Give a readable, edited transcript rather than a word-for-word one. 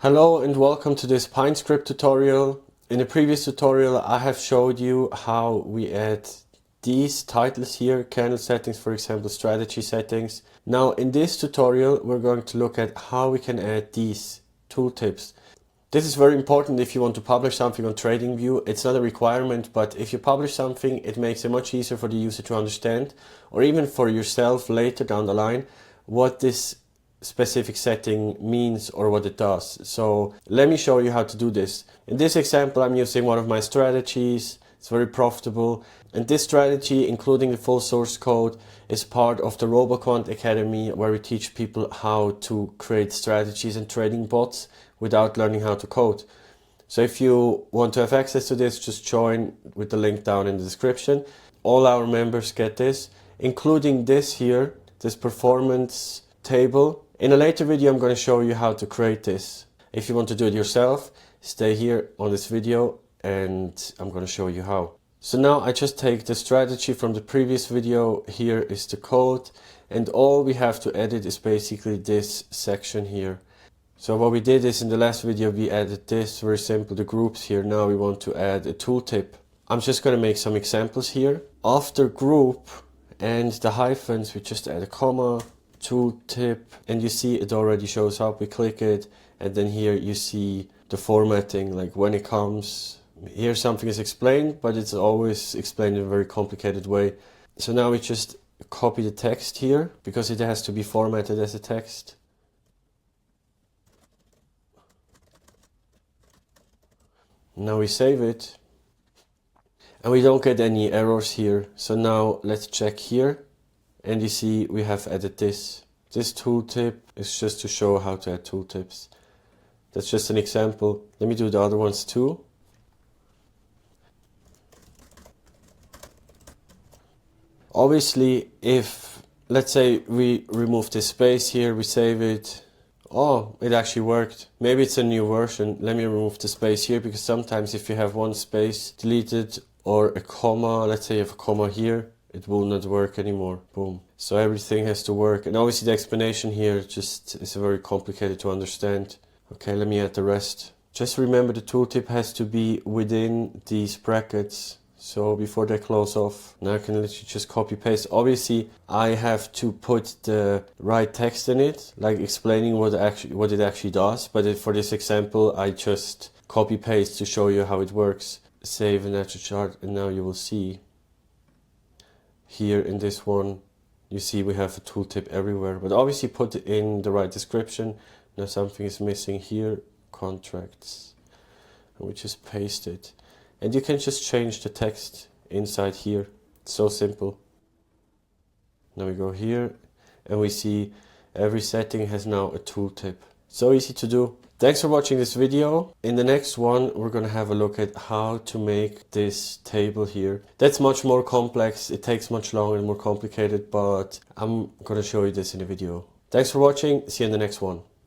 Hello and welcome to this pinescript tutorial. In the previous tutorial I have showed you how we add these titles here, candle settings, for example, strategy settings. Now in this tutorial we're going to look at how we can add these tooltips. This is very important if you want to publish something on Tradingview. It's not a requirement, but if you publish something it makes it much easier for the user to understand, or even for yourself later down the line, what this specific setting means or what it does. So let me show you how to do this. In this example I'm using one of my strategies. It's very profitable, and this strategy, including the full source code, is part of the RoboQuant Academy, where we teach people how to create strategies and trading bots without learning how to code. So if you want to have access to this, just join with the link down in the description. All our members get this, including this here, this performance table. In a later video I'm going to show you how to create this. If you want to do it yourself, stay here on this video and I'm going to show you how. So now I just take the strategy from the previous video. Here is the code, and all we have to edit is basically this section here. So what we did is in the last video we added this, very simple, the groups here. Now we want to add a tooltip. I'm just going to make some examples here. After group and the hyphens we just add a comma, tooltip, and you see it already shows up. We click it and then here you see the formatting, like when it comes here something is explained, but it's always explained in a very complicated way. So now we just copy the text here because it has to be formatted as a text. Now we save it and we don't get any errors here. So now let's check here. And you see we have added this. This tooltip is just to show how to add tooltips. That's just an example. Let me do the other ones too. Obviously, if, let's say we remove this space here, we save it. Oh, it actually worked. Maybe it's a new version. Let me remove the space here, because sometimes if you have one space deleted or a comma, let's say you have a comma here, it will not work anymore. Boom. So everything has to work. And obviously the explanation here just is very complicated to understand. Okay, let me add the rest. Just remember the tooltip has to be within these brackets. So before they close off, now I can literally just copy paste. Obviously I have to put the right text in it, like explaining what it actually does. But for this example, I just copy paste to show you how it works. Save and add to chart, and now you will see here in this one, you see we have a tooltip everywhere, but obviously put it in the right description. Now something is missing here, contracts, and we just paste it. And you can just change the text inside here. It's so simple. Now we go here and we see every setting has now a tooltip. So easy to do. Thanks for watching this video. In the next one, we're going to have a look at how to make this table here. That's much more complex. It takes much longer and more complicated, but I'm going to show you this in a video. Thanks for watching. See you in the next one.